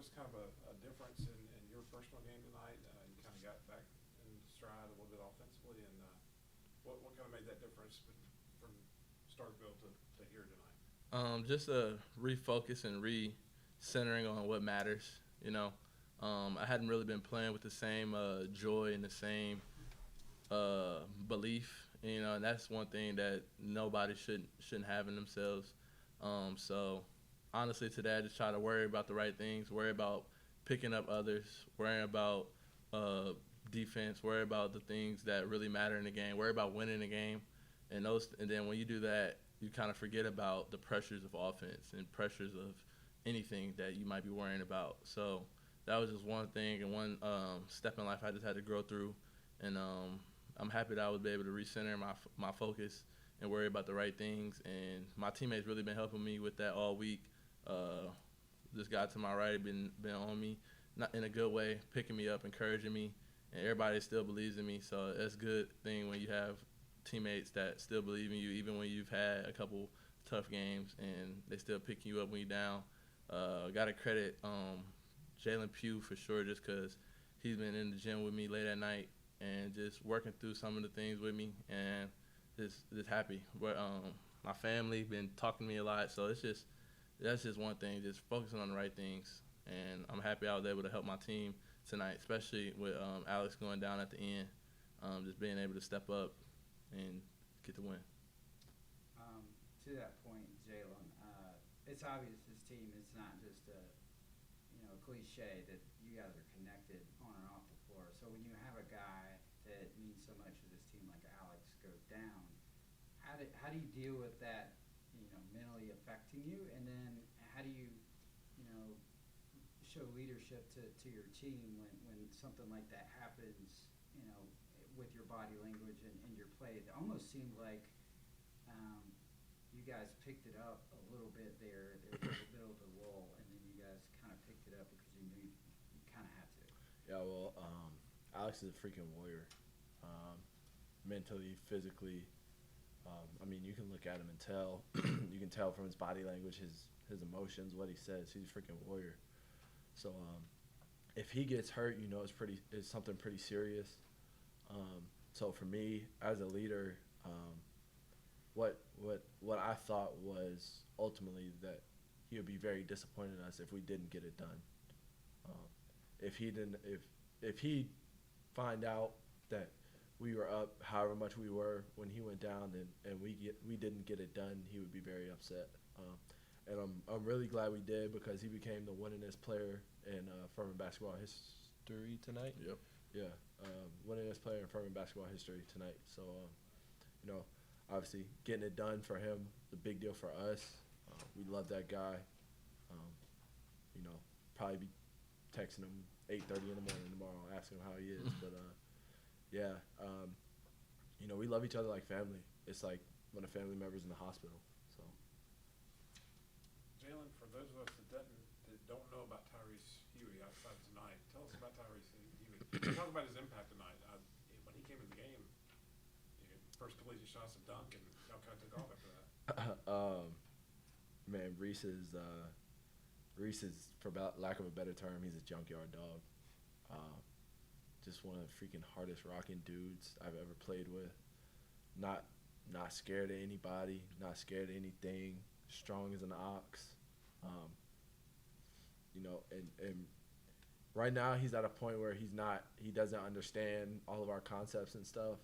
was kind of a difference in your personal game tonight? You kind of got back in stride a little bit offensively, and what kind of made that difference from Starkville to here tonight? Just a refocus and re-centering on what matters. You know, I hadn't really been playing with the same joy and the same belief. You know, and that's one thing that nobody shouldn't have in themselves. So honestly, today I just try to worry about the right things, worry about picking up others, worrying about uh, defense, worry about the things that really matter in the game, worry about winning the game, and then when you do that, you kind of forget about the pressures of offense and pressures of anything that you might be worrying about. So that was just one thing and one step in life I just had to grow through, and I'm happy that I was able to recenter my focus and worry about the right things. And my teammates really been helping me with that all week. Uh, this guy to my right been on me, not in a good way, picking me up, encouraging me, and everybody still believes in me. So that's a good thing when you have teammates that still believe in you, even when you've had a couple tough games, and they still picking you up when you're down. Got to credit Jalen Pugh for sure, just because he's been in the gym with me late at night and just working through some of the things with me, and just happy. But my family been talking to me a lot, so that's just one thing, just focusing on the right things. And I'm happy I was able to help my team tonight, especially with Alex going down at the end, just being able to step up and get the win. To that point, Jalen, it's obvious this team is not just a cliche that you guys are connected on and off the floor. So when you have a guy that means so much to this team like Alex goes down, how do you deal with that, mentally affecting you? And then how do you show leadership to your team when something like that happens, with your body language and your play? It almost seemed like you guys picked it up a little bit there. There was a little bit of a lull, and then you guys kind of picked it up because you knew you kind of had to. Yeah, well, Alex is a freaking warrior, mentally, physically. I mean, you can look at him and tell. You can tell from his body language, his emotions, what he says. He's a freaking warrior. So if he gets hurt, it's something pretty serious. So for me, as a leader, what I thought was ultimately that he would be very disappointed in us if we didn't get it done. Um, if he didn't, if he find out that we were up however much we were when he went down, and we didn't get it done, he would be very upset. And I'm really glad we did, because he became the winningest player in Furman basketball history tonight. Yep. Yeah, winningest player in Furman basketball history tonight. So, you know, obviously getting it done for him, the big deal for us. We love that guy. Um, Probably be texting him 8:30 in the morning tomorrow, asking him how he is. But yeah, we love each other like family. It's like when a family member's in the hospital. So. Jalen, for those of us that don't know about Tyrese Huey outside tonight, tell us about Tyrese Huey. Talk about his impact tonight. When he came in the game, first couple easy shots, a dunk, and y'all kind of took off after that. Man, Reese is, for lack of a better term, he's a junkyard dog. Just one of the freaking hardest rocking dudes I've ever played with. Not scared of anybody, not scared of anything. Strong as an ox. And right now he's at a point where he doesn't understand all of our concepts and stuff,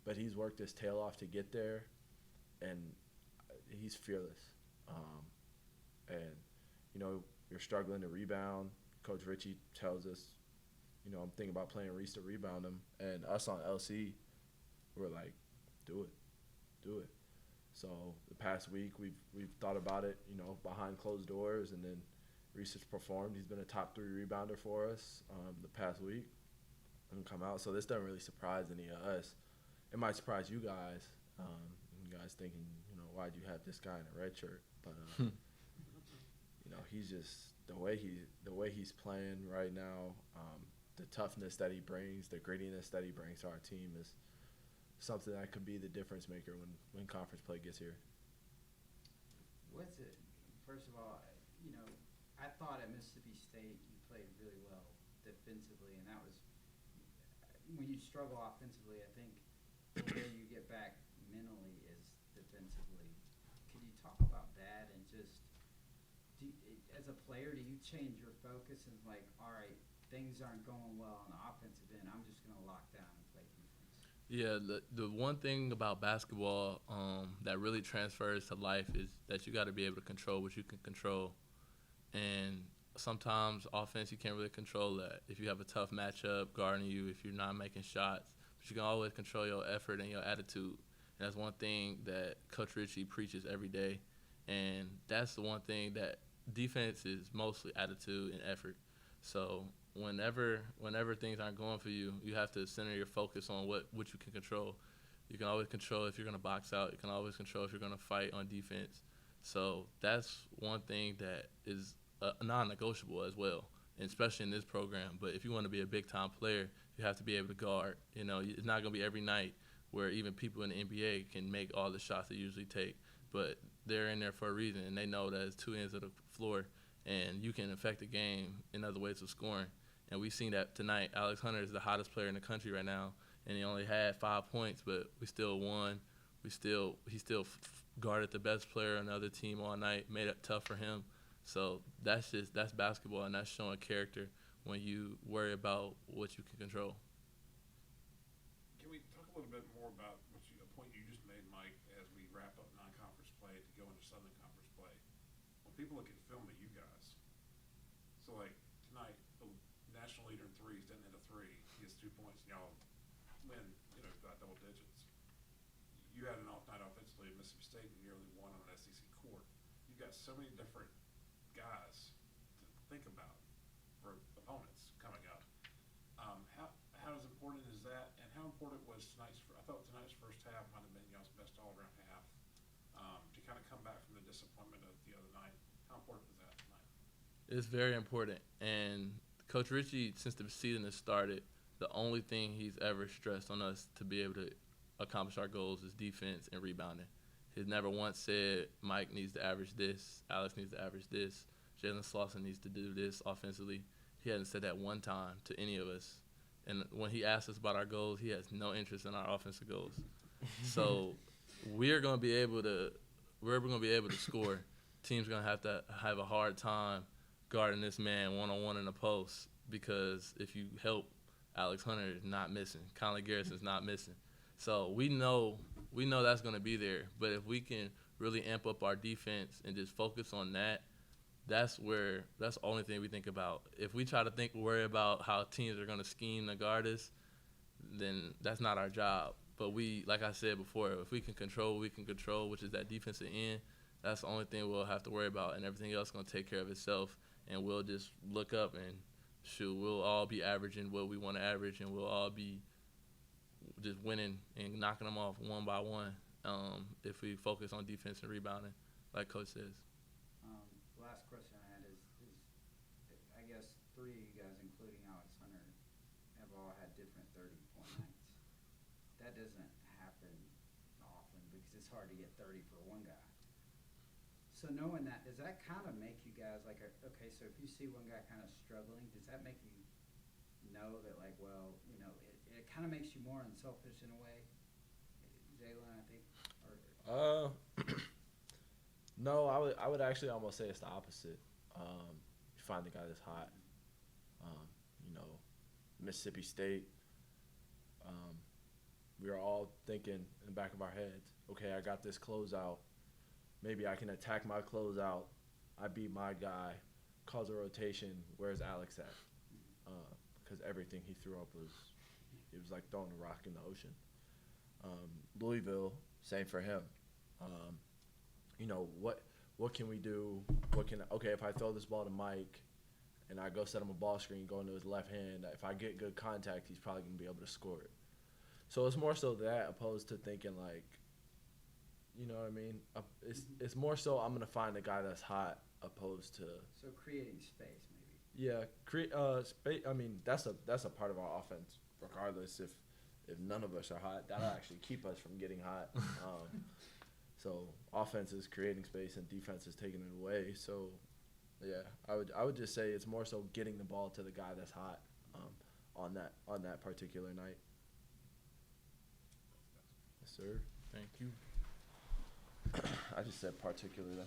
but he's worked his tail off to get there, and he's fearless. And you're struggling to rebound. Coach Ritchie tells us, I'm thinking about playing Reese to rebound him, and us on LC, we're like, do it. So the past week we've thought about it, behind closed doors, and then Reese has performed. He's been a top 3 rebounder for us the past week and come out. So this doesn't really surprise any of us. It might surprise you guys. You guys thinking, why'd you have this guy in a red shirt? But he's just the way he's playing right now. The toughness that he brings, the grittiness that he brings to our team is something that could be the difference maker when conference play gets here. What's it? First of all, I thought at Mississippi State, you played really well defensively, and that was when you struggle offensively. I think where you get back mentally is defensively. Could you talk about that and just as a player, do you change your focus and like, all right, things aren't going well on the offensive end, I'm just going to lock down and play defense? Yeah, the one thing about basketball that really transfers to life is that you got to be able to control what you can control. And sometimes offense, you can't really control that. If you have a tough matchup guarding you, if you're not making shots, but you can always control your effort and your attitude. And that's one thing that Coach Ritchie preaches every day. And that's the one thing that defense is mostly attitude and effort. So whenever things aren't going for you, you have to center your focus on what you can control. You can always control if you're going to box out. You can always control if you're going to fight on defense. So that's one thing that is non-negotiable as well, and especially in this program. But if you want to be a big-time player, you have to be able to guard. You know, it's not going to be every night where even people in the NBA can make all the shots they usually take. But they're in there for a reason, and they know that it's two ends of the floor, and you can affect the game in other ways of scoring. And we've seen that tonight. Alex Hunter is the hottest player in the country right now, and he only had 5 points, but we still won. He still guarded the best player on the other team all night, made it tough for him. So that's basketball, and that's showing character when you worry about what you can control. Can we talk a little bit more about a point you just made, Mike, as we wrap up non-conference play to go into Southern Conference play? When people look at film of you guys, so like tonight, the national leader in threes doesn't hit a three. He gets 2 points, and y'all win, by double digits. You had an off night offensively at Mississippi State and nearly won on an SEC court. You've got so many different guys to think about for opponents coming up. How as important is that, and how important was tonight's? I thought tonight's first half might have been y'all's best all-around half to kind of come back from the disappointment of the other night. How important was that tonight? It's very important, and Coach Ritchie, since the season has started, the only thing he's ever stressed on us to be able to accomplish our goals is defense and rebounding. He's never once said Mike needs to average this, Alex needs to average this, Jalen Slawson needs to do this offensively. He hasn't said that one time to any of us. And when he asks us about our goals, he has no interest in our offensive goals. So we're going to be able to score. Team's going to have a hard time guarding this man one-on-one in the post, because if you help, Alex Hunter is not missing. Conley Garrison's not missing. So we know that's going to be there. But if we can really amp up our defense and just focus on that, that's the only thing we think about. If we try to worry about how teams are going to scheme to guard us, then that's not our job. But like I said before, if we can control what we can control, which is that defensive end, that's the only thing we'll have to worry about, and everything else is going to take care of itself. And we'll just look up and we'll all be averaging what we want to average, and we'll all be just winning and knocking them off one by one if we focus on defense and rebounding, like Coach says. Last question I had is I guess three of you guys, including Alex Hunter, have all had different 30-point nights. That doesn't happen often because it's hard to get 30 for one guy. So knowing that, does that kind of make you guys like, okay, so if you see one guy kind of struggling, does that make you know that, like, well, it kind of makes you more unselfish in a way, Jalen, I think? No, I would actually almost say it's the opposite. You find the guy that's hot. Mississippi State, we were all thinking in the back of our heads, okay, I got this closeout. Maybe I can attack my closeout. I beat my guy, cause a rotation. Where's Alex at? Because everything he threw up was like throwing a rock in the ocean. Louisville, same for him. What can we do? If I throw this ball to Mike and I go set him a ball screen, go into his left hand, if I get good contact, he's probably going to be able to score it. So it's more so that opposed to thinking like, you know what I mean? It's more so I'm going to find a guy that's hot opposed to. So creating space maybe. Yeah, space. I mean, that's a part of our offense. Regardless if none of us are hot, that'll actually keep us from getting hot. So offense is creating space and defense is taking it away. So Yeah, I would just say it's more so getting the ball to the guy that's hot on that particular night. Yes, sir. Thank you. I just said particular. That's